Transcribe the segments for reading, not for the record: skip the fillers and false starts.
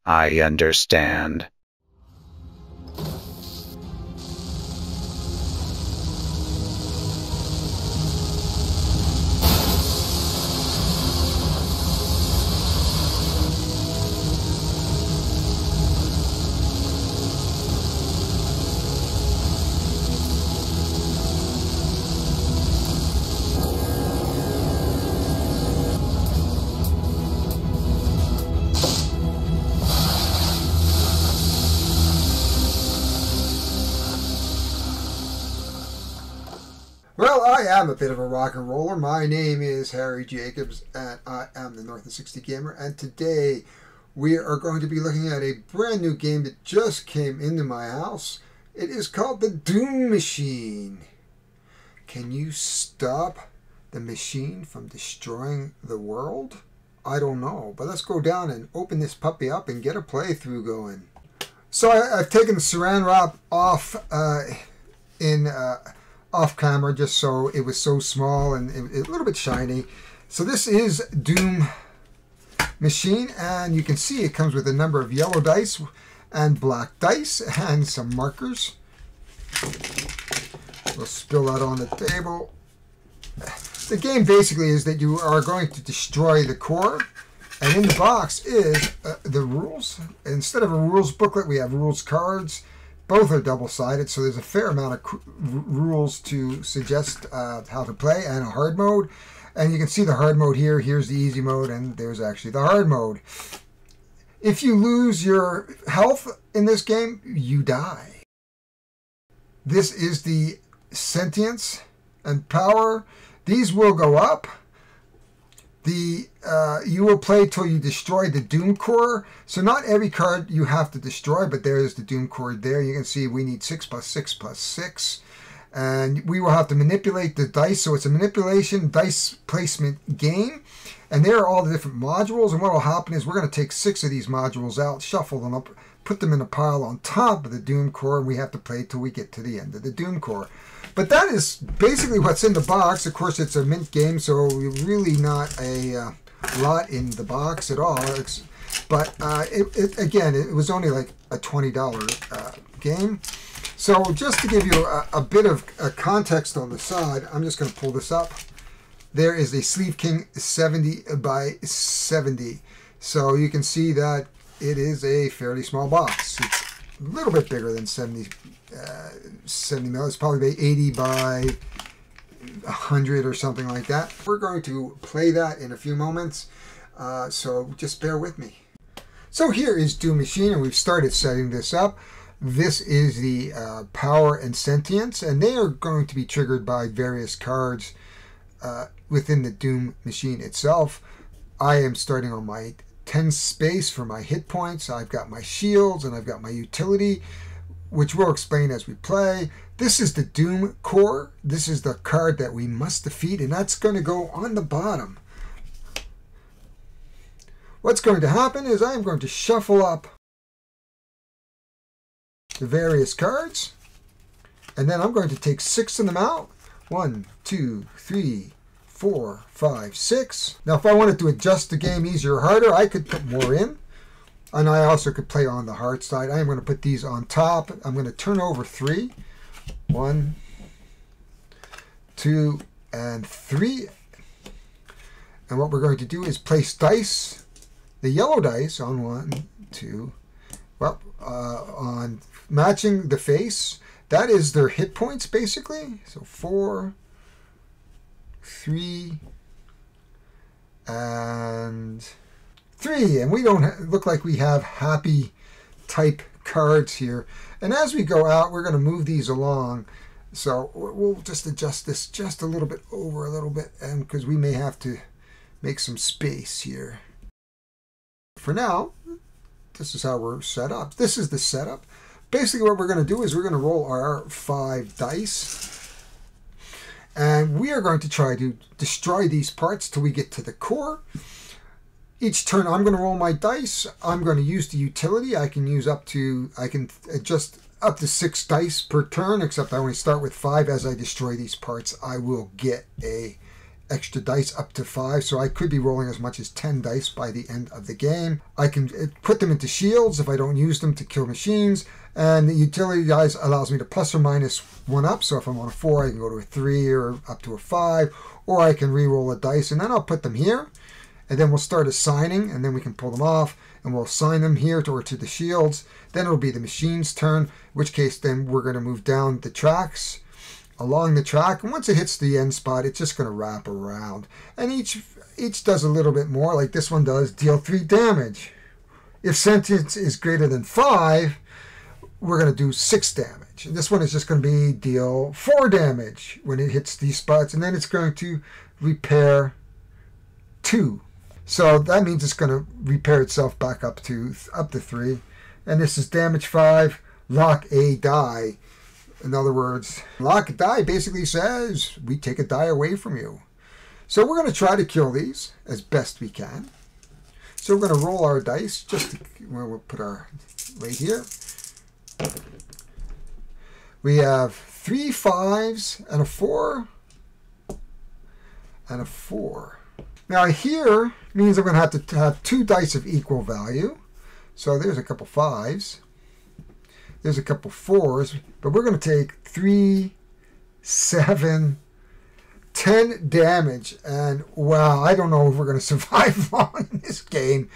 I understand. Well, I am a bit of a rock and roller. My name is Harry Jacobs, and I am the North of 60 Gamer. And today we are going to be looking at a brand new game that just came into my house. It is called the Doom Machine. Can you stop the machine from destroying the world? I don't know, but let's go down and open this puppy up and get a playthrough going. So I've taken the saran wrap off off camera just so it was so small and a little bit shiny. So this is Doom Machine, and you can see it comes with a number of yellow dice and black dice and some markers. We'll spill that on the table. The game basically is that you are going to destroy the core, and in the box is the rules. Instead of a rules booklet, we have rules cards. Both are double-sided, so there's a fair amount of rules to suggest how to play, and a hard mode. And you can see the hard mode here. Here's the easy mode, and there's actually the hard mode. If you lose your health in this game, you die. This is the sentience and power. These will go up. You will play till you destroy the Doom Core. So not every card you have to destroy, but there is the Doom Core there. You can see we need 6 + 6 + 6. And we will have to manipulate the dice. So it's a manipulation dice placement game. And there are all the different modules. And what will happen is we're going to take 6 of these modules out, shuffle them up, put them in a pile on top of the Doom Core, and we have to play till we get to the end of the Doom Core. But that is basically what's in the box. Of course, it's a mint game, so really not a lot in the box at all. But again, it was only like a $20 game. So just to give you a bit of context on the side, I'm just going to pull this up. There is a Sleeve King 70 by 70. So you can see that it is a fairly small box. It's a little bit bigger than 70 mil. It's probably 80 by 100 or something like that. We're going to play that in a few moments, so just bear with me. So here is Doom Machine, and we've started setting this up. This is the power and sentience, and they are going to be triggered by various cards within the Doom Machine itself. I am starting on my 10 space for my hit points. I've got my shields and I've got my utility, which we'll explain as we play. This is the Doom Core. This is the card that we must defeat, and that's going to go on the bottom. What's going to happen is I'm going to shuffle up the various cards, and then I'm going to take 6 of them out. 1, 2, 3, 4, 5, 6. Now, if I wanted to adjust the game easier or harder, I could put more in. And I also could play on the hard side. I am going to put these on top. I'm going to turn over 3. 1, 2, and 3. And what we're going to do is place dice, the yellow dice on 1, 2, well, on matching the face. That is their hit points, basically. So 4, 3, and 3. And we don't look like we have happy type cards here. And as we go out, we're going to move these along. So we'll just adjust this just a little bit over a little bit, and because we may have to make some space here. For now, this is how we're set up. This is the setup. Basically what we're going to do is we're going to roll our 5 dice. And we are going to try to destroy these parts till we get to the core. Each turn I'm going to roll my dice. I'm going to use the utility. I can adjust up to 6 dice per turn, except I only start with 5. As I destroy these parts, I will get a extra dice up to 5, so I could be rolling as much as 10 dice by the end of the game. I can put them into shields if I don't use them to kill machines, and the utility dice allows me to plus or minus 1 up, so if I'm on a 4 I can go to a 3 or up to a 5, or I can re-roll a dice, and then I'll put them here, and then we'll start assigning, and then we can pull them off, and we'll assign them here to the shields. Then it'll be the machine's turn, in which case then we're going to move down the tracks, along the track, and once it hits the end spot, it's just going to wrap around. And each does a little bit more, like this one does, deal 3 damage. If sentience is greater than 5, we're going to do 6 damage. And this one is just going to be deal 4 damage when it hits these spots, and then it's going to repair 2. So that means it's going to repair itself back up to 3. And this is damage 5, lock a die. In other words, lock a die basically says we take a die away from you. So we're going to try to kill these as best we can. So we're going to roll our dice. We'll put our right here. We have 3 5s and a 4 and a 4. Now here means I'm going to have 2 dice of equal value. So there's a couple 5s. There's a couple 4s, but we're going to take 3, 7, 10 damage. And wow, I don't know if we're going to survive long in this game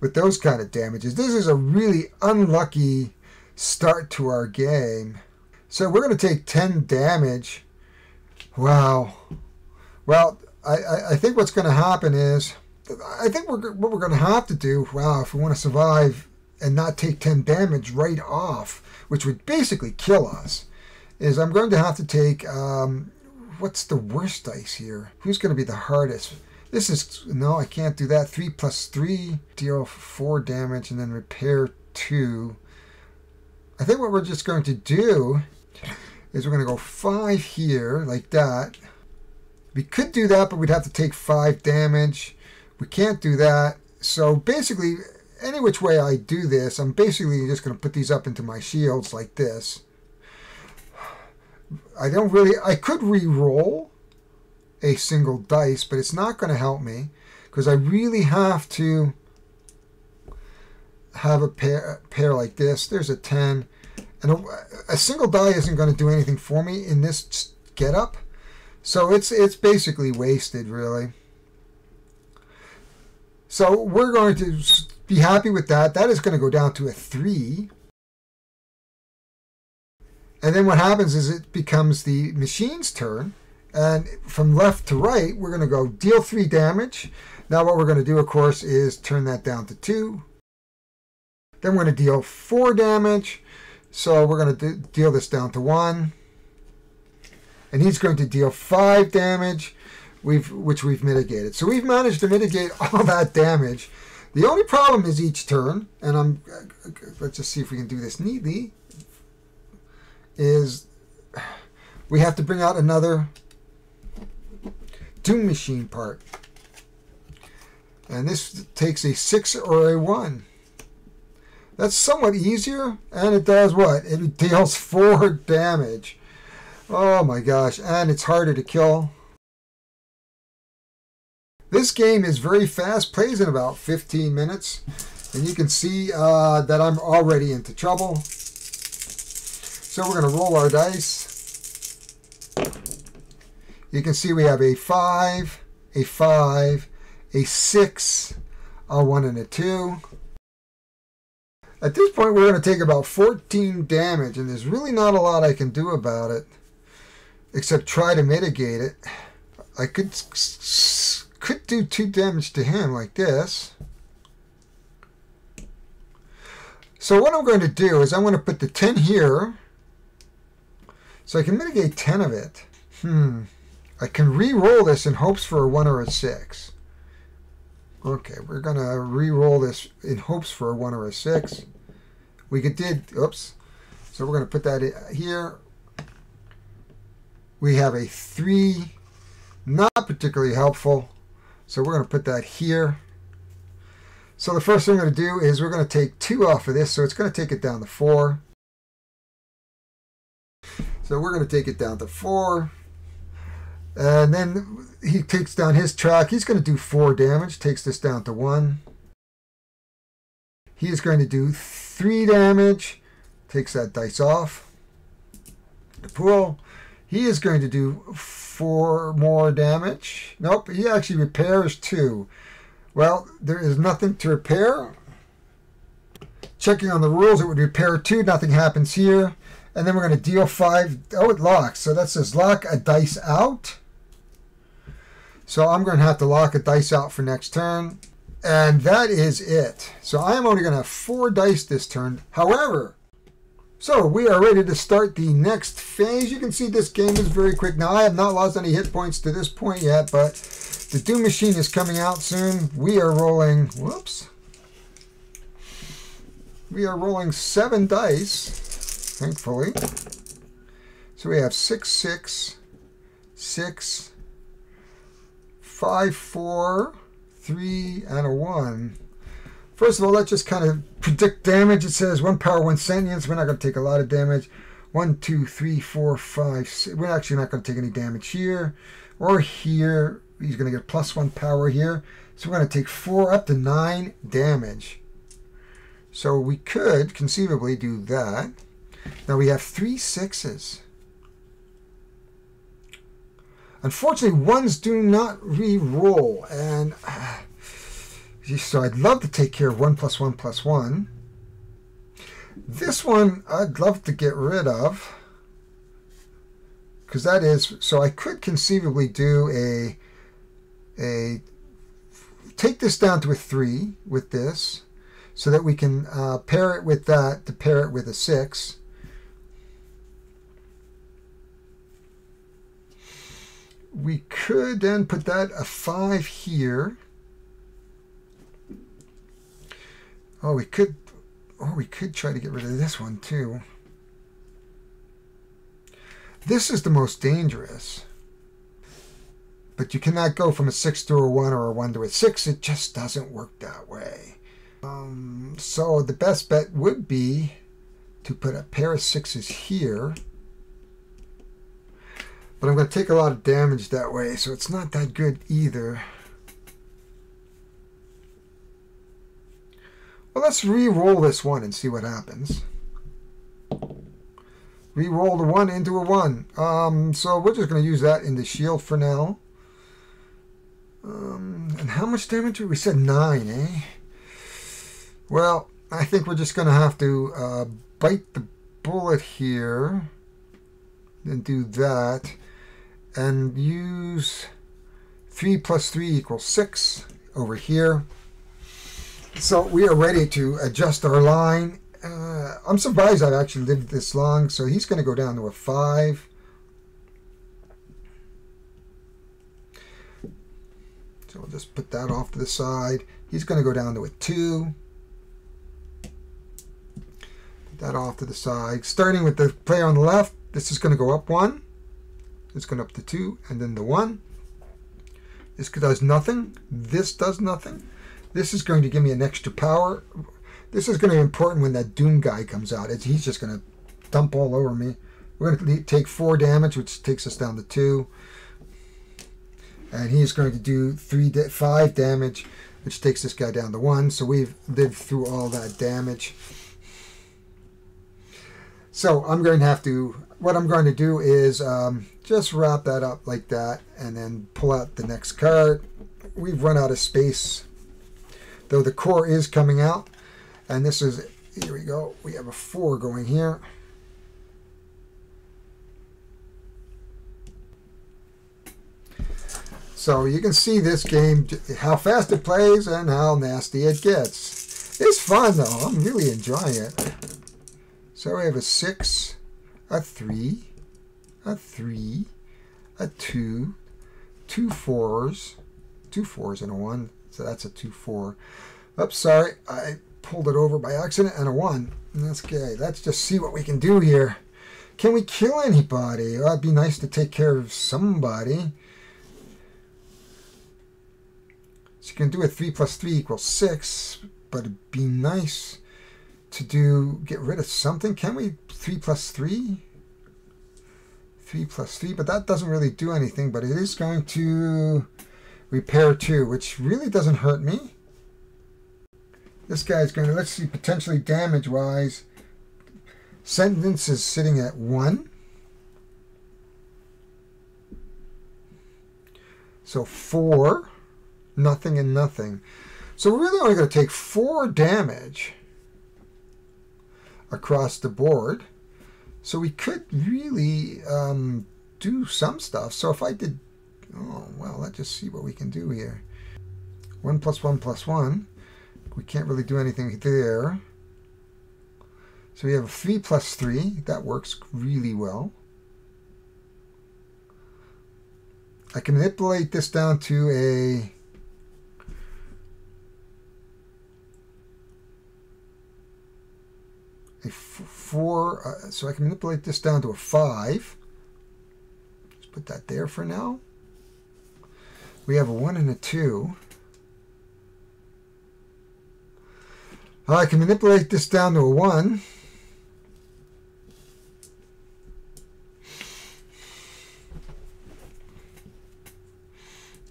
with those kind of damages. This is a really unlucky start to our game. So we're going to take 10 damage. Wow. Well, I think what's going to happen is, I think what we're going to have to do, wow, if we want to survive and not take 10 damage right off, which would basically kill us, is I'm going to have to take, what's the worst dice here? Who's going to be the hardest? This is, no, I can't do that. 3 plus 3, deal 4 damage, and then repair 2. I think what we're just going to do is we're going to go 5 here, like that. We could do that, but we'd have to take 5 damage. We can't do that. So basically, any which way I do this, I'm basically just going to put these up into my shields like this. I could re-roll a single dice, but it's not going to help me because I really have to have a pair like this. There's a 10. And a single die isn't going to do anything for me in this getup. So it's basically wasted, really. So we're going to be happy with that. That is going to go down to a 3. And then what happens is it becomes the machine's turn. And from left to right, we're going to go deal 3 damage. Now what we're going to do, of course, is turn that down to 2. Then we're going to deal 4 damage. So we're going to deal this down to 1. And he's going to deal 5 damage, which we've mitigated. So we've managed to mitigate all that damage. The only problem is each turn, and let's just see if we can do this neatly, is we have to bring out another Doom Machine part. And this takes a 6 or a 1. That's somewhat easier, and it does what? It deals 4 damage. Oh my gosh, and it's harder to kill. This game is very fast, plays in about 15 minutes, and you can see that I'm already into trouble. So we're going to roll our dice. You can see we have a 5, a 5, a 6, a 1, and a 2. At this point, we're going to take about 14 damage, and there's really not a lot I can do about it, except try to mitigate it. I could do 2 damage to him like this. So what I'm going to do is I'm going to put the 10 here, so I can mitigate 10 of it. I can re-roll this in hopes for a 1 or a 6. Okay, we're going to re-roll this in hopes for a 1 or a 6. Oops. So we're going to put that in here. We have a 3, not particularly helpful. So we're going to put that here. So the first thing we're going to do is we're going to take 2 off of this. So it's going to take it down to 4. So we're going to take it down to 4. And then he takes down his track. He's going to do 4 damage, takes this down to 1. He is going to do 3 damage, takes that dice off the pool. He is going to do 4 more damage. Nope, he actually repairs 2. Well, there is nothing to repair. Checking on the rules, it would repair 2. Nothing happens here. And then we're going to deal 5. Oh, it locks. So that says lock a dice out. So I'm going to have to lock a dice out for next turn. And that is it. So I am only going to have 4 dice this turn. However, so we are ready to start the next phase. You can see this game is very quick. Now, I have not lost any hit points to this point yet, but the Doom Machine is coming out soon. We are rolling, whoops. We are rolling 7 dice, thankfully. So we have 6, 6, 6, 5, 4, 3, and a 1. First of all, let's just kind of predict damage. It says 1 power, 1 sentience. We're not going to take a lot of damage. 1, 2, 3, 4, 5, 6. We're actually not going to take any damage here or here. He's going to get +1 power here. So we're going to take 4 up to 9 damage. So we could conceivably do that. Now we have 3 6s. Unfortunately, 1s do not re-roll. And so I'd love to take care of 1 + 1 + 1. This one I'd love to get rid of. Because that is, so I could conceivably do a take this down to a 3 with this. So that we can pair it with that to pair it with a 6. We could then put that a 5 here. Oh, we could try to get rid of this one too. This is the most dangerous. But you cannot go from a 6 to a 1 or a 1 to a 6. It just doesn't work that way. So the best bet would be to put a pair of 6s here. But I'm going to take a lot of damage that way, so it's not that good either. Well, let's re-roll this one and see what happens. Re-roll the 1 into a 1. So we're just going to use that in the shield for now. And how much damage? We said 9, eh? Well, I think we're just going to have to bite the bullet here. Then do that. And use 3 + 3 = 6 over here. So we are ready to adjust our line. I'm surprised I've actually lived this long. So he's going to go down to a 5. So we'll just put that off to the side. He's going to go down to a 2. Put that off to the side. Starting with the player on the left, this is going to go up 1. It's going up to 2, and then the 1. This does nothing. This does nothing. This is going to give me an extra power. This is going to be important when that Doom guy comes out. He's just going to dump all over me. We're going to take 4 damage, which takes us down to 2. And he's going to do 5 damage, which takes this guy down to 1. So we've lived through all that damage. So I'm going to have to, what I'm going to do is just wrap that up like that and then pull out the next card. We've run out of space, though the core is coming out. And this is, here we go, we have a 4 going here. So you can see this game, how fast it plays and how nasty it gets. It's fun though, I'm really enjoying it. So we have a 6, a 3, a 3, a 2, 2 4s, 2 4s and a 1. So that's a 2 4. Oops, sorry, I pulled it over by accident, and a 1. That's okay. Let's just see what we can do here. Can we kill anybody? Well, it'd be nice to take care of somebody. So you can do a 3 + 3 = 6, but it'd be nice to get rid of something. Can we 3 + 3? 3 plus 3, but that doesn't really do anything, but it is going to repair 2, which really doesn't hurt me. This guy's going to, let's see, potentially damage-wise. Sentence is sitting at 1. So 4, nothing and nothing. So we're really only going to take 4 damage across the board. So we could really do some stuff. So if I did, oh, well, let's just see what we can do here. 1 plus 1 plus 1. We can't really do anything there. So we have a 3 plus 3. That works really well. I can manipulate this down to a four, so I can manipulate this down to a 5. Let's put that there for now. We have a 1 and a 2. I can manipulate this down to a 1.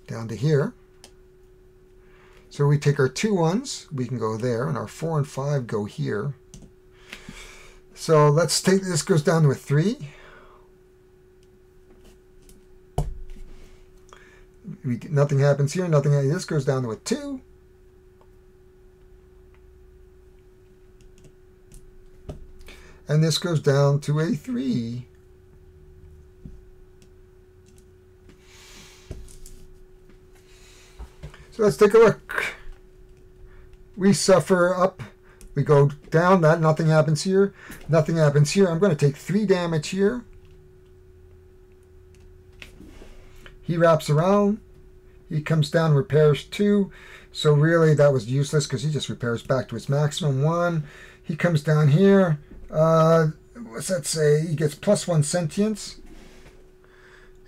Down to here. So we take our 2 1s, we can go there, and our 4 and 5 go here. So let's take, this goes down to a 3. Nothing happens here, nothing, this goes down to a 2. And this goes down to a 3. So let's take a look. We suffer up. We go down. That nothing happens here. Nothing happens here. I'm going to take 3 damage here. He wraps around. He comes down, repairs 2. So really that was useless because he just repairs back to his maximum 1. He comes down here. What's that say? He gets +1 sentience.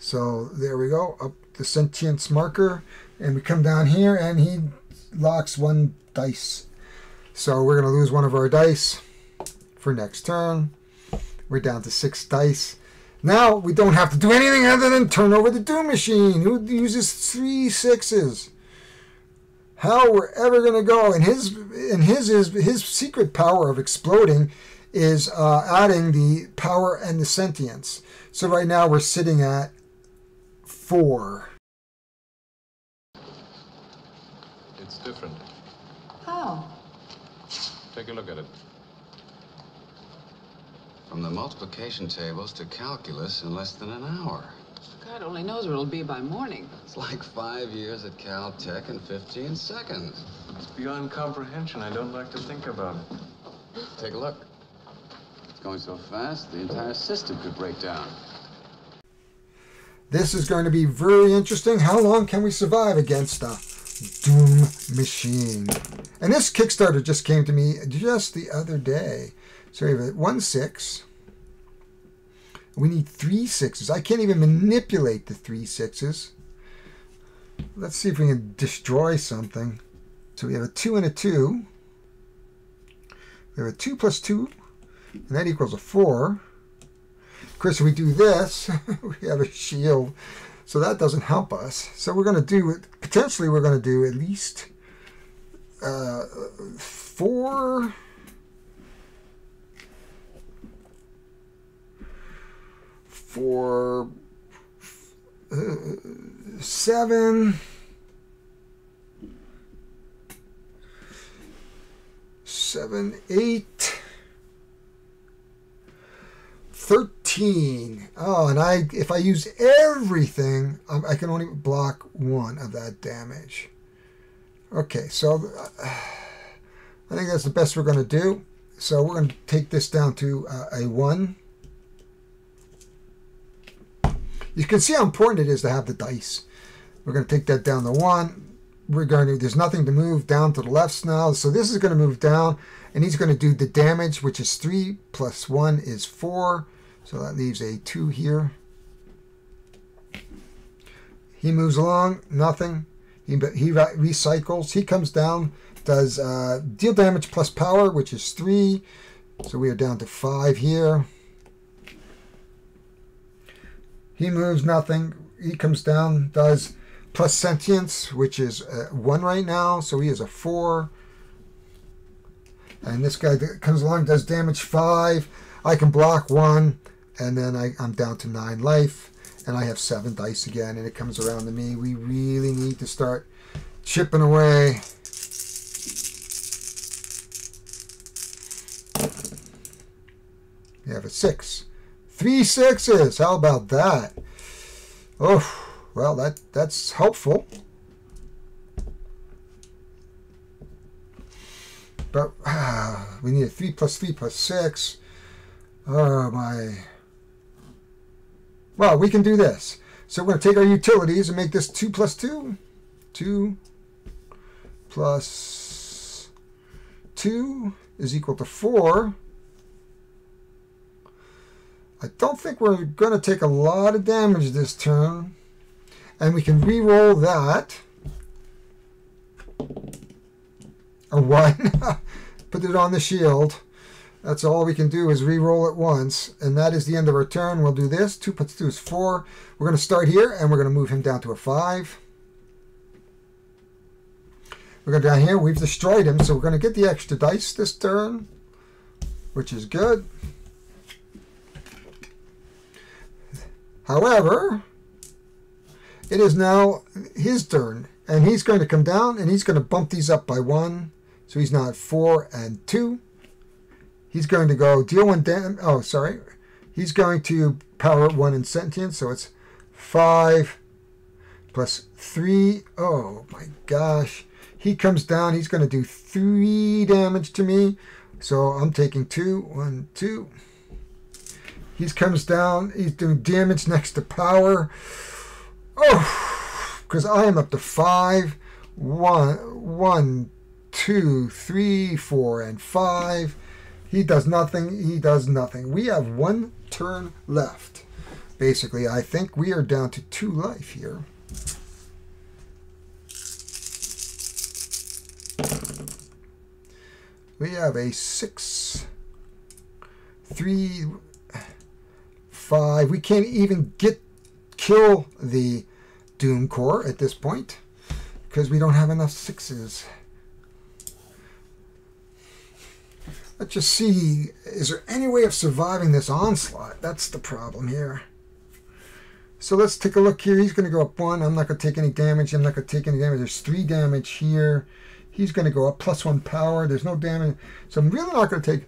So there we go, up the sentience marker, and we come down here and he locks 1 dice. So we're going to lose 1 of our dice for next turn. We're down to 6 dice. Now we don't have to do anything other than turn over the Doom Machine, who uses 3 6s. How we're ever going to go, and his secret power of exploding is adding the power and the sentience. So right now we're sitting at 4. It's different. How? Take a look at it. From the multiplication tables to calculus in less than an hour. God only knows where it'll be by morning. It's like 5 years at Caltech in 15 seconds. It's beyond comprehension. I don't like to think about it. Take a look. It's going so fast, the entire system could break down. This is going to be very interesting. How long can we survive against a Doom Machine? And this Kickstarter just came to me just the other day. So we have 1 6. We need 3 6s. I can't even manipulate the 3 6s. Let's see if we can destroy something. So we have a 2 and a 2. We have a 2 plus 2, and that equals a 4. Of course, if we do this, we have a shield, so that doesn't help us. So we're going to do, potentially we're going to do at least 4... 4, 7, 7, 8, 13. Oh, and if I use everything, I can only block 1 of that damage. Okay, so I think that's the best we're going to do. So we're going to take this down to a 1. You can see how important it is to have the dice. We're going to take that down to 1. There's nothing to move down to the left now. So this is going to move down, and he's going to do the damage, which is 3 plus 1 is 4. So that leaves a 2 here. He moves along, nothing. He recycles. He comes down, does deal damage plus power, which is 3. So we are down to 5 here. He moves nothing. He comes down, does plus sentience, which is 1 right now, so he is a 4. And this guy that comes along does damage 5. I can block 1, and then I'm down to 9 life, and I have 7 dice again, and it comes around to me. We really need to start chipping away. We have a 6. 3 6s. How about that? Oh, well, that's helpful. But we need a 3 plus 3 plus 6. Oh, my. Well, we can do this. So we're going to take our utilities and make this 2 plus 2. 2 plus 2 is equal to 4. I don't think we're going to take a lot of damage this turn. And we can re-roll that. A 1. Put it on the shield. That's all we can do is re-roll it once. And that is the end of our turn. We'll do this. 2 plus 2 is 4. We're going to start here, and we're going to move him down to a 5. We're going down here. We've destroyed him, so we're going to get the extra dice this turn, which is good. However, it is now his turn, and he's going to come down, and he's going to bump these up by 1. So he's now at 4 and 2. He's going to go deal 1 damage. Oh, sorry. He's going to power 1 in sentience, so it's 5 plus 3. Oh, my gosh. He comes down. He's going to do 3 damage to me. So I'm taking 2. 1, 2. He comes down. He's doing damage next to power. Oh, because I am up to 5. 1, 2, 3, 4, and 5. He does nothing. He does nothing. We have 1 turn left. Basically, I think we are down to 2 life here. We have a 6, 3, 5. We can't even kill the Doom Core at this point because we don't have enough 6s. Let's just see, is there any way of surviving this onslaught? That's the problem here. So let's take a look here. He's going to go up 1. I'm not going to take any damage. I'm not going to take any damage. There's 3 damage here. He's going to go up plus 1 power. There's no damage. So I'm really not going to take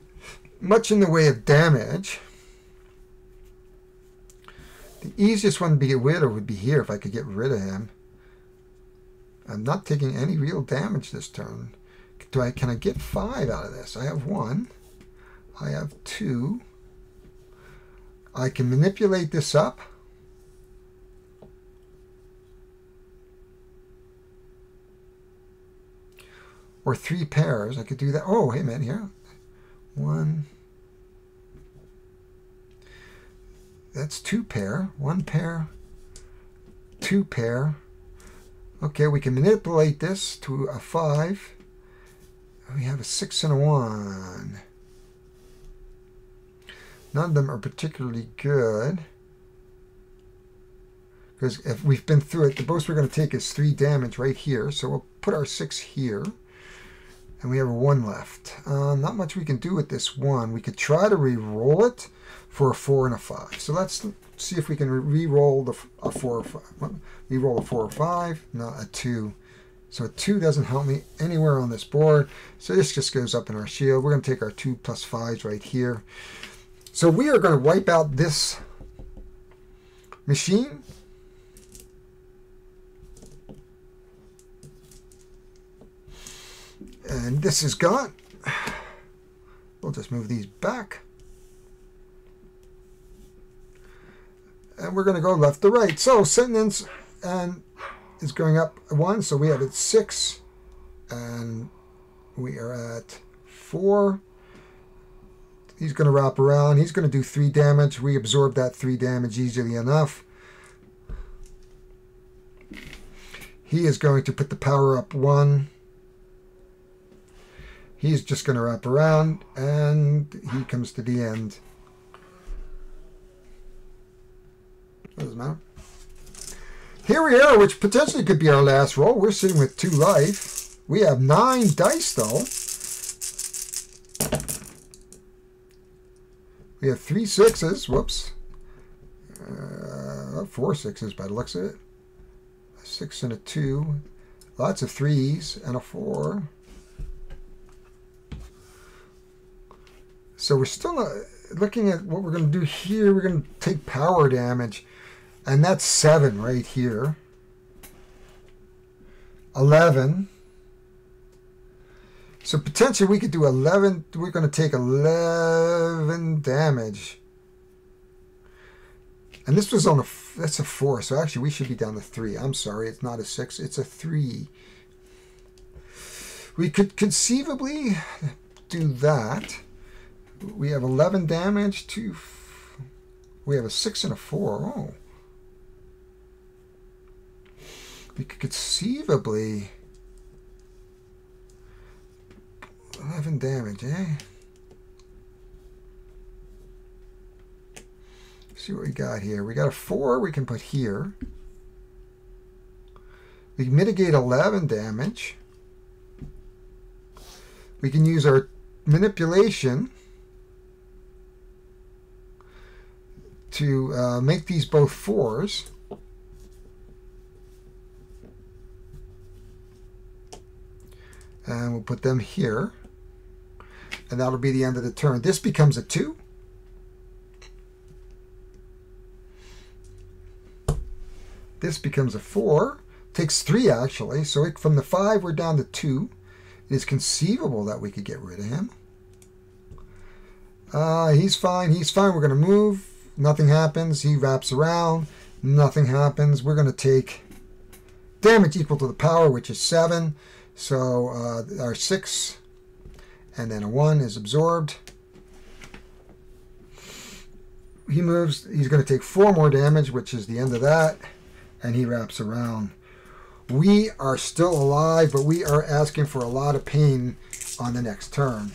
much in the way of damage. The easiest one to get rid of would be here if I could get rid of him. I'm not taking any real damage this turn. Can I get 5 out of this? I have 1. I have 2. I can manipulate this up. Or 3 pairs. I could do that. Oh, hey, man, here. 1. That's 2 pair. 1 pair. 2 pair. Okay, we can manipulate this to a 5. We have a 6 and a 1. None of them are particularly good. Because if we've been through it, the most we're going to take is 3 damage right here. So we'll put our 6 here. And we have a 1 left. Not much we can do with this 1. We could try to re-roll it for a 4 and a 5. So let's see if we can re-roll a 4 or 5. Re-roll a 4 or 5. No, a 2. So a 2 doesn't help me anywhere on this board. So this just goes up in our shield. We're going to take our 2 plus 5s right here. So we are going to wipe out this machine. And this is gone. We'll just move these back. And we're going to go left to right. So sentence and is going up 1. So we have it 6. And we are at 4. He's going to wrap around. He's going to do 3 damage. We absorb that 3 damage easily enough. He is going to put the power up 1. He's just going to wrap around, and he comes to the end. Doesn't matter. Here we are, which potentially could be our last roll. We're sitting with 2 life. We have 9 dice, though. We have 3 6s. Whoops. 4 6s by the looks of it. A 6 and a 2. Lots of 3s and a 4. So we're still looking at what we're going to do here. We're going to take power damage. And that's 7 right here. 11. So potentially we could do 11. We're going to take 11 damage. And this was on a, that's a 4. So actually we should be down to 3. I'm sorry, it's not a 6. It's a 3. We could conceivably do that. We have 11 damage to, we have a 6 and a 4. Oh. We could conceivably 11 damage, eh? See what we got here. We got a 4 we can put here. We can mitigate 11 damage. We can use our manipulation to make these both 4s. And we'll put them here. And that'll be the end of the turn. This becomes a 2. This becomes a 4. Takes 3 actually. So from the 5 we're down to 2. It is conceivable that we could get rid of him. He's fine. He's fine. We're going to move. Nothing happens. He wraps around. Nothing happens. We're going to take damage equal to the power, which is 7. So our 6 and then a 1 is absorbed. He moves. He's going to take 4 more damage, which is the end of that. And he wraps around. We are still alive, but we are asking for a lot of pain on the next turn.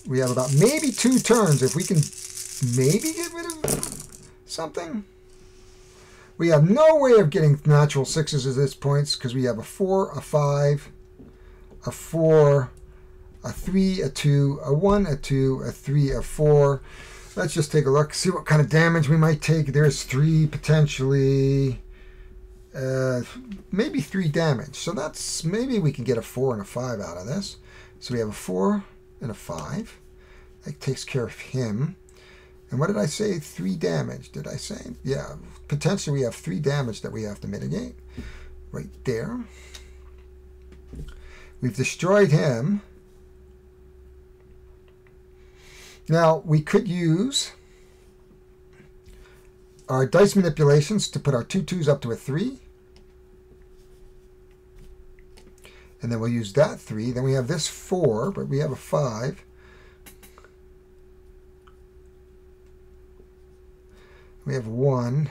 We have about maybe 2 turns if we can maybe get rid of something. We have no way of getting natural 6s at this point because we have a 4, a 5, a 4, a 3, a 2, a 1, a 2, a 3, a 4. Let's just take a look, see what kind of damage we might take. There's 3 potentially, maybe 3 damage. So that's, maybe we can get a 4 and a 5 out of this. So we have a 4 and a 5. That takes care of him. And what did I say? 3 damage, did I say? Yeah, potentially we have 3 damage that we have to mitigate. Right there. We've destroyed him. Now, we could use our dice manipulations to put our 2 2s up to a 3. And then we'll use that 3. Then we have this 4, but we have a 5. We have 1.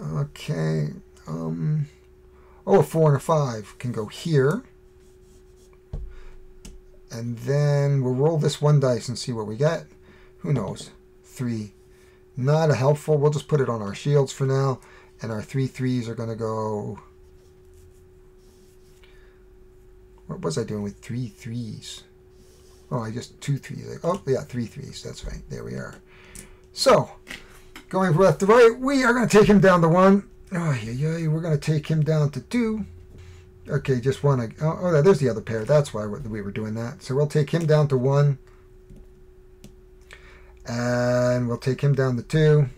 Okay. A 4 and a 5 can go here. And then we'll roll this 1 dice and see what we get. Who knows? 3. Not a helpful. We'll just put it on our shields for now. And our 3 3s are going to go... What was I doing with 3 3s? Oh, I just 2 3s. Oh, yeah, 3 3s. That's right. There we are. So, going from left to right, we are going to take him down to 1. Oh, yeah, we're going to take him down to 2. Okay, just 1. Oh, there's the other pair. That's why we were doing that. So we'll take him down to 1. And we'll take him down to 2.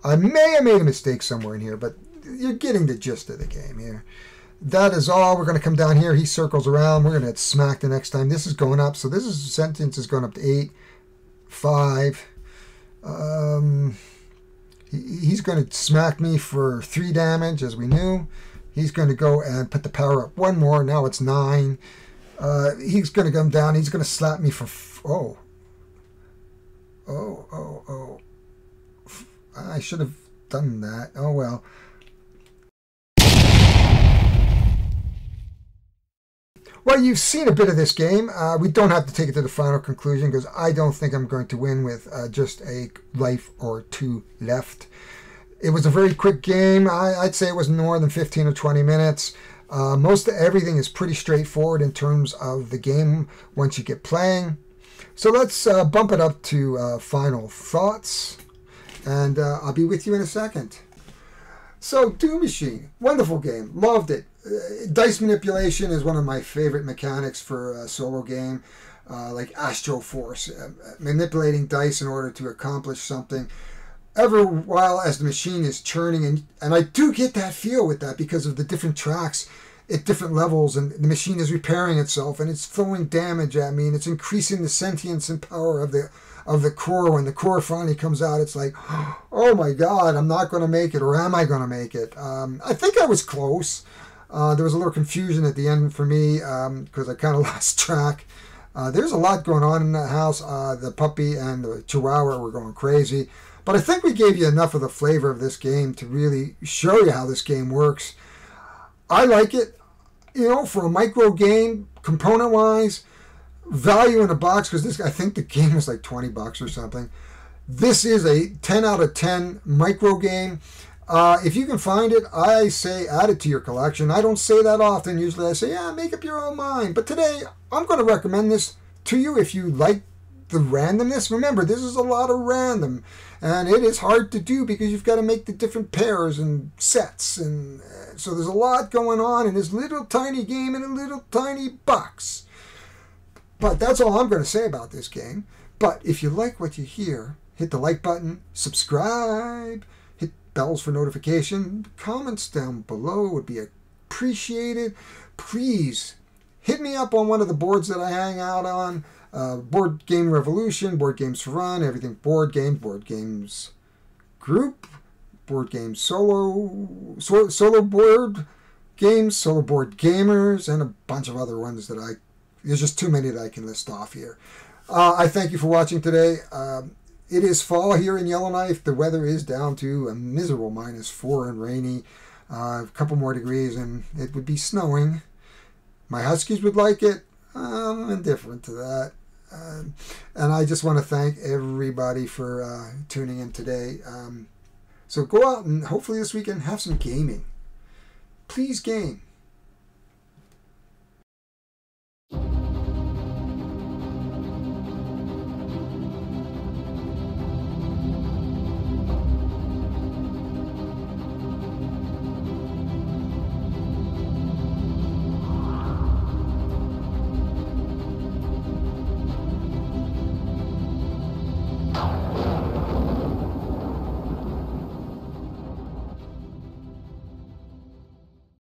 I may have made a mistake somewhere in here, but you're getting the gist of the game here. That is all. We're going to come down here. He circles around. We're going to get smacked the next time. This is going up. So this sentence is going up to 8, 5. He's going to smack me for 3 damage, as we knew. He's going to go and put the power up 1 more. Now it's 9. He's going to come down. He's going to slap me for... Oh. I should have done that. Oh, well. Well, you've seen a bit of this game. We don't have to take it to the final conclusion because I don't think I'm going to win with just a life or two left. It was a very quick game. I'd say it was more than 15 or 20 minutes. Most of everything is pretty straightforward in terms of the game once you get playing. So let's bump it up to final thoughts. And I'll be with you in a second. So, Doom Machine, wonderful game. Loved it. Dice manipulation is one of my favorite mechanics for a solo game, like Astro Force, manipulating dice in order to accomplish something. Ever while as the machine is churning, and I do get that feel with that because of the different tracks at different levels, and the machine is repairing itself, and it's throwing damage at me, and it's increasing the sentience and power of the core. When the core finally comes out, it's like, oh my God, I'm not going to make it, or am I going to make it? I think I was close. There was a little confusion at the end for me because I kind of lost track. There's a lot going on in that house. The puppy and the chihuahua were going crazy. But I think we gave you enough of the flavor of this game to really show you how this game works. I like it, for a micro game, component-wise, value in a box, because I think the game was like $20 or something. This is a 10 out of 10 micro game. If you can find it, I say add it to your collection. I don't say that often. Usually I say, yeah, make up your own mind. But today, I'm going to recommend this to you if you like the randomness. Remember, this is a lot of random, and it is hard to do because you've got to make the different pairs and sets, and so there's a lot going on in this little tiny game in a little tiny box. But that's all I'm going to say about this game. But if you like what you hear, hit the like button, subscribe, hit bells for notification. Comments down below would be appreciated. Please hit me up on one of the boards that I hang out on. Board Game Revolution, Board Games for Fun, everything board games group, board games solo board games, solo board gamers, and a bunch of other ones that there's just too many that I can list off here. I thank you for watching today. It is fall here in Yellowknife. The weather is down to a miserable -4 and rainy. A couple more degrees and it would be snowing. My Huskies would like it. I'm indifferent to that. And I just want to thank everybody for tuning in today. So go out and hopefully this weekend have some gaming. Please game.